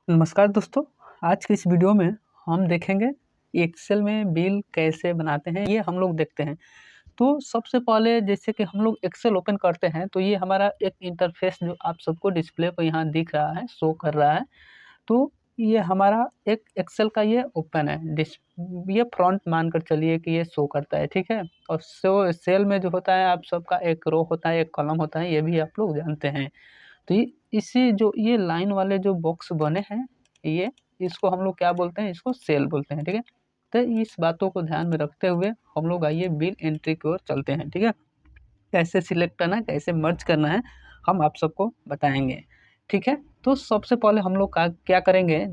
नमस्कार दोस्तों। आज की इस वीडियो में हम देखेंगे एक्सेल में बिल कैसे बनाते हैं, ये हम लोग देखते हैं। तो सबसे पहले जैसे कि हम लोग एक्सेल ओपन करते हैं तो ये हमारा एक इंटरफेस जो आप सबको डिस्प्ले पर यहाँ दिख रहा है, शो कर रहा है। तो ये हमारा एक एक्सेल का ये ओपन है, ये फ्रंट मानकर चलिए कि ये शो करता है, ठीक है। और सेल में जो होता है आप सबका एक रो होता है, एक कॉलम होता है, ये भी आप लोग जानते हैं। तो इसी जो ये लाइन वाले जो बॉक्स बने हैं, ये इसको हम लोग क्या बोलते हैं, इसको सेल बोलते हैं, ठीक है। तो इस बातों को ध्यान में रखते हुए हम लोग आइए बिल एंट्री की ओर चलते हैं, ठीक है। कैसे सिलेक्ट करना है, कैसे मर्ज करना है, हम आप सबको बताएंगे, ठीक है। तो सबसे पहले हम लोग क्या करेंगे,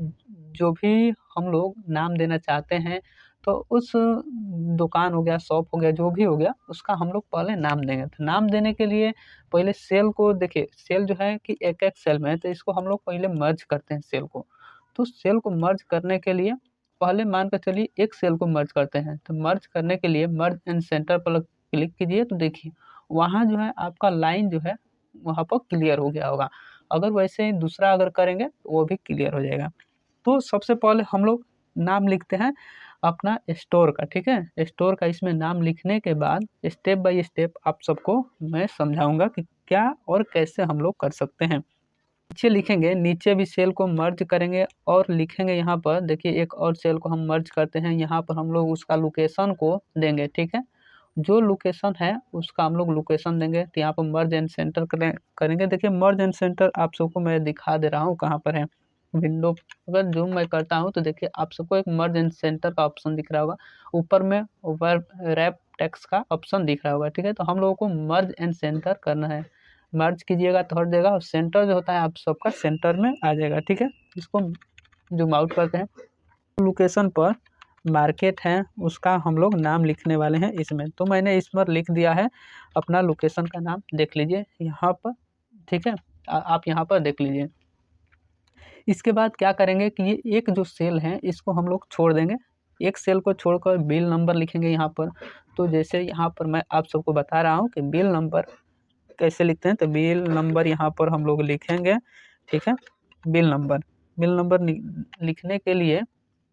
जो भी हम लोग नाम देना चाहते हैं तो उस दुकान हो गया, शॉप हो गया, जो भी हो गया, उसका हम लोग पहले नाम देंगे। तो नाम देने के लिए पहले सेल को देखिए, सेल जो है कि एक एक सेल में है, तो इसको हम लोग पहले मर्ज करते हैं सेल को। तो सेल को मर्ज करने के लिए पहले मान कर चलिए एक सेल को मर्ज करते हैं। तो मर्ज करने के लिए मर्ज एंड सेंटर पर क्लिक कीजिए, तो देखिए वहाँ जो है आपका लाइन जो है वहाँ पर क्लियर हो गया होगा। अगर वैसे ही दूसरा अगर करेंगे तो वो भी क्लियर हो जाएगा। तो सबसे पहले हम लोग नाम लिखते हैं अपना स्टोर का, ठीक है। स्टोर का इसमें नाम लिखने के बाद स्टेप बाय स्टेप आप सबको मैं समझाऊंगा कि क्या और कैसे हम लोग कर सकते हैं। नीचे लिखेंगे, नीचे भी सेल को मर्ज करेंगे और लिखेंगे यहाँ पर देखिए एक और सेल को हम मर्ज करते हैं। यहाँ पर हम लोग उसका लोकेशन को देंगे, ठीक है। जो लोकेशन है उसका हम लोग लोकेशन देंगे। तो यहाँ पर मर्ज एंड सेंटर करेंगे। देखिए मर्ज एंड सेंटर आप सबको मैं दिखा दे रहा हूँ कहाँ पर है। विंडो अगर जूम मैं करता हूँ तो देखिए आप सबको एक मर्ज एंड सेंटर का ऑप्शन दिख रहा होगा, ऊपर में रैप टेक्स्ट का ऑप्शन दिख रहा होगा, ठीक है। तो हम लोगों को मर्ज एंड सेंटर करना है। मर्ज कीजिएगा तो हट जाएगा और सेंटर जो होता है आप सबका सेंटर में आ जाएगा, ठीक है। इसको जूम आउट करते हैं। लोकेशन पर मार्केट है, उसका हम लोग नाम लिखने वाले हैं इसमें। तो मैंने इस पर लिख दिया है अपना लोकेशन का नाम, देख लीजिए यहाँ पर, ठीक है। आप यहाँ पर देख लीजिए। इसके बाद क्या करेंगे कि ये एक जो सेल है इसको हम लोग छोड़ देंगे। एक सेल को छोड़कर बिल नंबर लिखेंगे यहाँ पर। तो जैसे यहाँ पर मैं आप सबको बता रहा हूँ कि बिल नंबर कैसे लिखते हैं। तो बिल नंबर यहाँ पर हम लोग लिखेंगे, ठीक है। बिल नंबर लिखने के लिए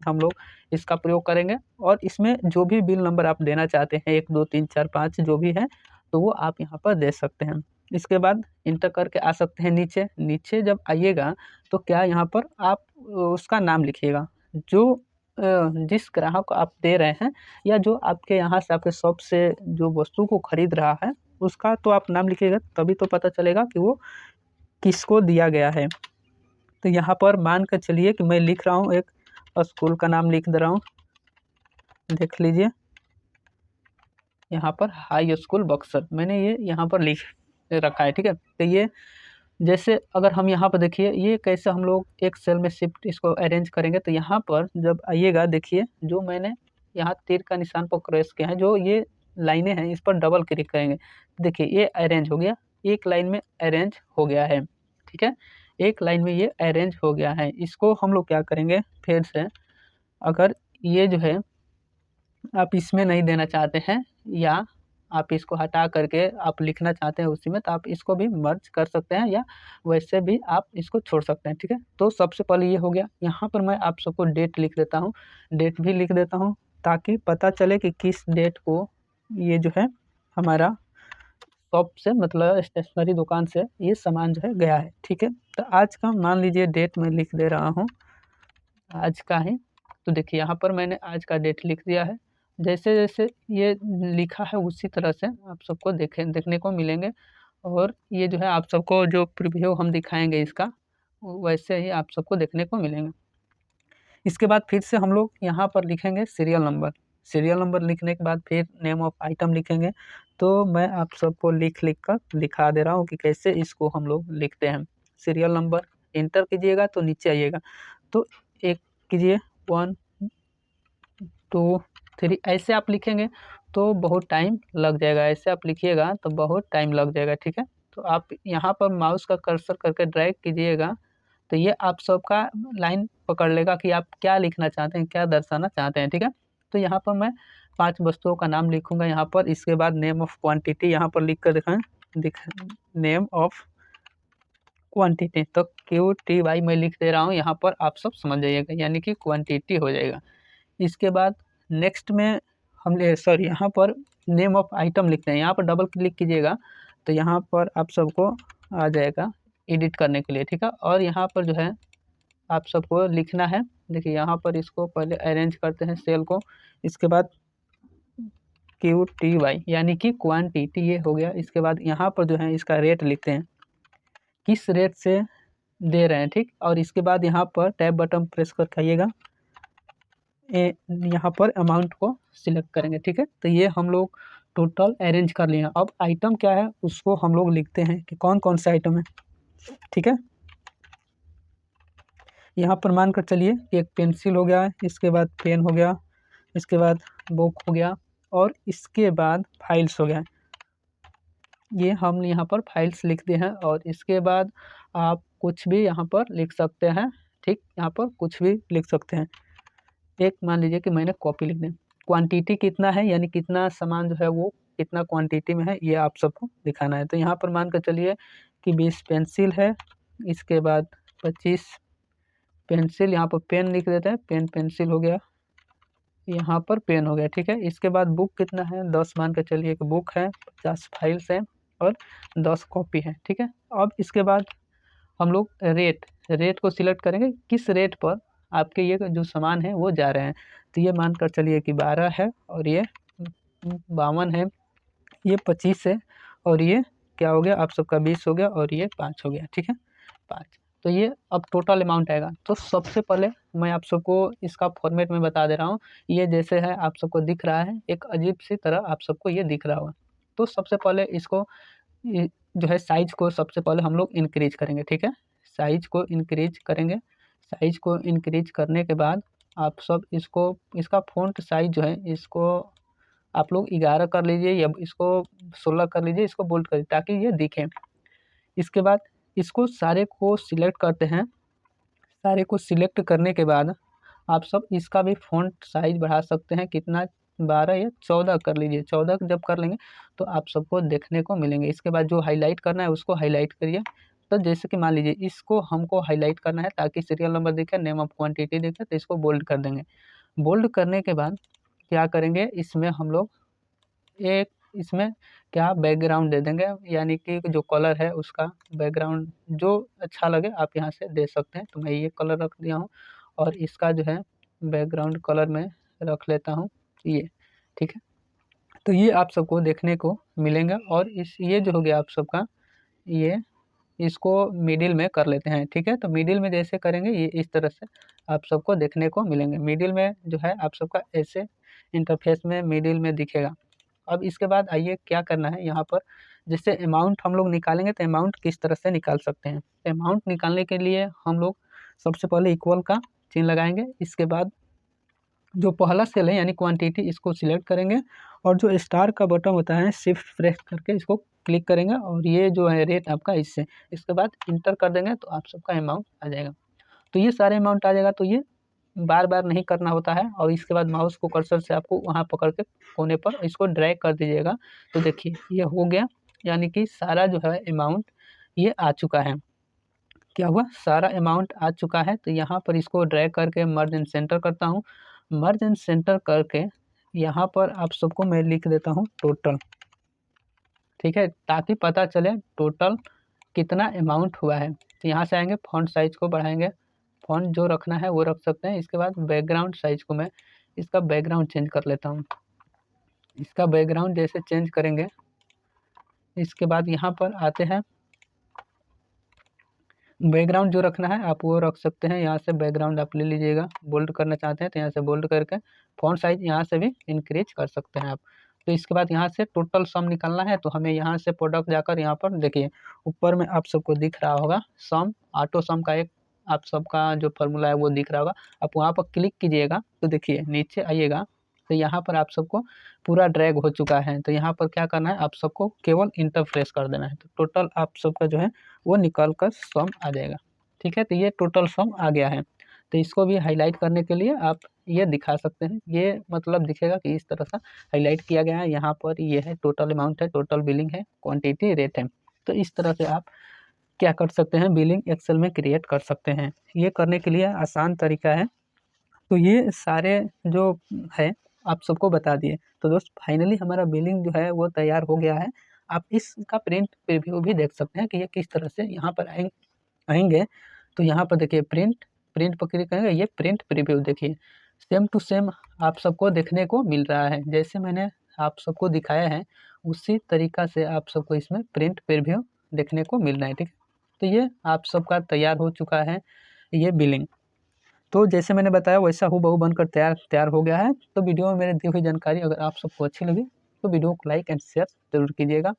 हम लोग इसका प्रयोग करेंगे और इसमें जो भी बिल नंबर आप देना चाहते हैं, 1 2 3 4 5 जो भी है, तो वो आप यहाँ पर दे सकते हैं। इसके बाद इंटर करके आ सकते हैं नीचे। नीचे जब आइएगा तो क्या यहाँ पर आप उसका नाम लिखिएगा जो जिस ग्राहक को आप दे रहे हैं, या जो आपके यहाँ से आपके शॉप से जो वस्तु को खरीद रहा है उसका तो आप नाम लिखिएगा, तभी तो पता चलेगा कि वो किसको दिया गया है। तो यहाँ पर मान कर चलिए कि मैं लिख रहा हूँ, एक स्कूल का नाम लिख दे रहा हूँ, देख लीजिए यहाँ पर हाई स्कूल बक्सर मैंने ये यहाँ पर लिख रखा है, ठीक है। तो ये जैसे अगर हम यहाँ पर देखिए ये कैसे हम लोग एक सेल में शिफ्ट इसको अरेंज करेंगे। तो यहाँ पर जब आइएगा देखिए जो मैंने यहाँ तीर का निशान पर क्रॉस किया है, जो ये लाइनें हैं इस पर डबल क्लिक करेंगे, देखिए ये अरेंज हो गया, एक लाइन में अरेंज हो गया है, ठीक है। एक लाइन में ये अरेंज हो गया है। इसको हम लोग क्या करेंगे फिर से, अगर ये जो है आप इसमें नहीं देना चाहते हैं या आप इसको हटा करके आप लिखना चाहते हैं उसी में, तो आप इसको भी मर्ज कर सकते हैं या वैसे भी आप इसको छोड़ सकते हैं, ठीक है। तो सबसे पहले ये हो गया। यहाँ पर मैं आप सबको डेट लिख देता हूँ, डेट भी लिख देता हूँ ताकि पता चले कि किस डेट को ये जो है हमारा शॉप से मतलब स्टेशनरी दुकान से ये सामान जो है गया है, ठीक है। तो आज का मान लीजिए डेट मैं लिख दे रहा हूँ, आज का ही। तो देखिए यहाँ पर मैंने आज का डेट लिख दिया है। जैसे जैसे ये लिखा है उसी तरह से आप सबको देखने को मिलेंगे। और ये जो है आप सबको जो प्रीव्यू हम दिखाएंगे इसका, वैसे ही आप सबको देखने को मिलेंगे। इसके बाद फिर से हम लोग यहाँ पर लिखेंगे सीरियल नंबर। सीरियल नंबर लिखने के बाद फिर नेम ऑफ आइटम लिखेंगे। तो मैं आप सबको लिख कर दिखा दे रहा हूँ कि कैसे इसको हम लोग लिखते हैं। सीरियल नंबर इंटर कीजिएगा तो नीचे आइएगा, तो एक कीजिए 1 2 3 ऐसे आप लिखेंगे तो बहुत टाइम लग जाएगा। ऐसे आप लिखिएगा तो बहुत टाइम लग जाएगा, ठीक है। तो आप यहाँ पर माउस का कर्सर करके ड्रैग कीजिएगा तो ये आप सबका लाइन पकड़ लेगा कि आप क्या लिखना चाहते हैं, क्या दर्शाना चाहते हैं, ठीक है। तो यहाँ पर मैं 5 वस्तुओं का नाम लिखूंगा यहाँ पर। इसके बाद नेम ऑफ क्वांटिटी यहाँ पर लिख कर दिखाएं, नेम ऑफ क्वांटिटी, तो QTY मैं लिख दे रहा हूँ यहाँ पर, आप सब समझ जाइएगा, यानी कि क्वांटिटी हो जाएगा। इसके बाद नेक्स्ट में हम सॉरी यहाँ पर नेम ऑफ आइटम लिखते हैं, यहाँ पर डबल क्लिक कीजिएगा तो यहाँ पर आप सबको आ जाएगा एडिट करने के लिए, ठीक है। और यहाँ पर जो है आप सबको लिखना है, देखिए यहाँ पर इसको पहले अरेंज करते हैं सेल को, इसके बाद QTY यानी कि क्वांटिटी, ये हो गया। इसके बाद यहाँ पर जो है इसका रेट लिखते हैं, किस रेट से दे रहे हैं, ठीक। और इसके बाद यहाँ पर टैब बटन प्रेस कर खाइएगा, यहाँ पर अमाउंट को सिलेक्ट करेंगे, ठीक है। तो ये हम लोग टोटल अरेंज कर लिए। अब आइटम क्या है उसको हम लोग लिखते हैं कि कौन कौन सा आइटम है, ठीक है। यहाँ पर मान कर चलिए कि एक पेंसिल हो गया, इसके बाद पेन हो गया, इसके बाद बुक हो गया, और इसके बाद फाइल्स हो गया। ये हम यहाँ पर फाइल्स लिख दिए हैं। और इसके बाद आप कुछ भी यहाँ पर लिख सकते हैं, ठीक, यहाँ पर कुछ भी लिख सकते हैं। एक मान लीजिए कि मैंने कॉपी लिख दी, क्वांटिटी कितना है यानी कितना सामान जो है वो कितना क्वांटिटी में है ये आप सबको दिखाना है। तो यहाँ पर मान कर चलिए कि 20 पेंसिल है, इसके बाद 25 पेंसिल, यहाँ पर पेन लिख देते हैं, पेन पेंसिल हो गया, यहाँ पर पेन हो गया, ठीक है। इसके बाद बुक कितना है, 10 मान के चलिए कि बुक है, 50 फाइल्स हैं और 10 कॉपी है, ठीक है। अब इसके बाद हम लोग रेट को सिलेक्ट करेंगे, किस रेट पर आपके ये जो सामान है वो जा रहे हैं। तो ये मान कर चलिए कि 12 है, और ये 52 है, ये 25 है, और ये क्या हो गया आप सबका 20 हो गया, और ये 5 हो गया, ठीक है, 5। तो ये अब टोटल अमाउंट आएगा। तो सबसे पहले मैं आप सबको इसका फॉर्मेट में बता दे रहा हूँ, ये जैसे है आप सबको दिख रहा है, एक अजीब सी तरह आप सबको ये दिख रहा होगा। तो सबसे पहले इसको जो है साइज को सबसे पहले हम लोग इंक्रीज करेंगे, ठीक है। साइज को इंक्रीज करेंगे, साइज को इंक्रीज करने के बाद आप सब इसको, इसका फ़ॉन्ट साइज जो है इसको आप लोग 11 कर लीजिए, या इसको 16 कर लीजिए, इसको बोल्ड कर लीजिए ताकि ये दिखे। इसके बाद इसको सारे को सिलेक्ट करते हैं, सारे को सिलेक्ट करने के बाद आप सब इसका भी फ़ॉन्ट साइज बढ़ा सकते हैं, कितना 12 या 14 कर लीजिए। 14 जब कर लेंगे तो आप सबको देखने को मिलेंगे। इसके बाद जो हाईलाइट करना है उसको हाईलाइट करिए। तो जैसे कि मान लीजिए इसको हमको हाईलाइट करना है ताकि सीरियल नंबर दिखे, नेम ऑफ क्वांटिटी दिखे, तो इसको बोल्ड कर देंगे। बोल्ड करने के बाद क्या करेंगे, इसमें हम लोग एक इसमें क्या बैकग्राउंड दे देंगे, यानी कि जो कलर है उसका बैकग्राउंड जो अच्छा लगे आप यहाँ से दे सकते हैं। तो मैं ये कलर रख दिया हूँ, और इसका जो है बैकग्राउंड कलर में रख लेता हूँ ये, ठीक है। तो ये आप सबको देखने को मिलेंगे। और ये जो हो गया आप सबका, ये इसको मिडिल में कर लेते हैं, ठीक है। तो मिडिल में जैसे करेंगे ये इस तरह से आप सबको देखने को मिलेंगे। मिडिल में जो है आप सबका ऐसे इंटरफेस में मिडिल में दिखेगा। अब इसके बाद आइए क्या करना है, यहाँ पर जैसे अमाउंट हम लोग निकालेंगे तो अमाउंट किस तरह से निकाल सकते हैं। अमाउंट निकालने के लिए हम लोग सबसे पहले इक्वल का चिन्ह लगाएंगे, इसके बाद जो पहला सेल है यानी क्वांटिटी इसको सिलेक्ट करेंगे, और जो स्टार का बटन होता है शिफ्ट प्रेस करके इसको क्लिक करेंगे, और ये जो है रेट आपका इससे, इसके बाद इंटर कर देंगे तो आप सबका अमाउंट आ जाएगा। तो ये सारे अमाउंट आ जाएगा। तो ये बार बार नहीं करना होता है। और इसके बाद माउस को कर्सर से आपको वहाँ पकड़ के कोने पर इसको ड्रैग कर दीजिएगा। तो देखिए ये हो गया, यानी कि सारा जो है अमाउंट ये आ चुका है। क्या हुआ, सारा अमाउंट आ चुका है। तो यहाँ पर इसको ड्रैग करके मर्ज एंड सेंटर करता हूँ। मर्ज एंड सेंटर करके यहाँ पर आप सबको मैं लिख देता हूँ टोटल, ठीक है, ताकि पता चले टोटल कितना अमाउंट हुआ है। तो यहाँ से आएंगे, फॉन्ट साइज को बढ़ाएंगे, फॉन्ट जो रखना है वो रख सकते हैं। इसके बाद बैकग्राउंड साइज को मैं इसका बैकग्राउंड चेंज कर लेता हूँ। इसका बैकग्राउंड जैसे चेंज करेंगे, इसके बाद यहाँ पर आते हैं, बैकग्राउंड जो रखना है आप वो रख सकते हैं। यहाँ से बैकग्राउंड आप ले लीजिएगा, बोल्ड करना चाहते हैं तो यहाँ से बोल्ड करके फॉन्ट साइज यहाँ से भी इंक्रीज कर सकते हैं आप। तो इसके बाद यहाँ से टोटल सम निकालना है, तो हमें यहाँ से प्रोडक्ट जाकर यहाँ पर देखिए ऊपर में आप सबको दिख रहा होगा सम, ऑटो सम का एक आप सबका जो फार्मूला है वो दिख रहा होगा। आप वहाँ पर क्लिक कीजिएगा तो देखिए नीचे आइएगा, तो यहाँ पर आप सबको पूरा ड्रैग हो चुका है। तो यहाँ पर क्या करना है, आप सबको केवल इंटरप्रेस कर देना है, तो टोटल आप सबका जो है वो निकल कर सम आ जाएगा, ठीक है। तो ये टोटल सम आ गया है। तो इसको भी हाईलाइट करने के लिए आप ये दिखा सकते हैं, ये मतलब दिखेगा कि इस तरह से हाईलाइट किया गया है। यहाँ पर ये है टोटल अमाउंट है, टोटल बिलिंग है, क्वांटिटी रेट है। तो इस तरह से आप क्या कर सकते हैं, बिलिंग एक्सेल में क्रिएट कर सकते हैं। ये करने के लिए आसान तरीका है। तो ये सारे जो है आप सबको बता दिए। तो दोस्त फाइनली हमारा बिलिंग जो है वो तैयार हो गया है। आप इसका प्रिंट प्रीव्यू भी देख सकते हैं कि ये किस तरह से यहाँ पर आएंगे। तो यहाँ पर देखिए प्रिंट प्रिंट पर क्लिक करेंगे, ये प्रिंट प्रीव्यू देखिए सेम टू सेम आप सबको देखने को मिल रहा है। जैसे मैंने आप सबको दिखाया है उसी तरीका से आप सबको इसमें प्रिंट प्रीव्यू देखने को मिल रहा है। ठीक है, तो ये आप सबका तैयार हो चुका है ये बिलिंग। तो जैसे मैंने बताया वैसा हूबहू बनकर तैयार हो गया है। तो वीडियो में मेरे दी हुई जानकारी अगर आप सबको अच्छी लगी तो वीडियो को लाइक एंड शेयर जरूर कीजिएगा।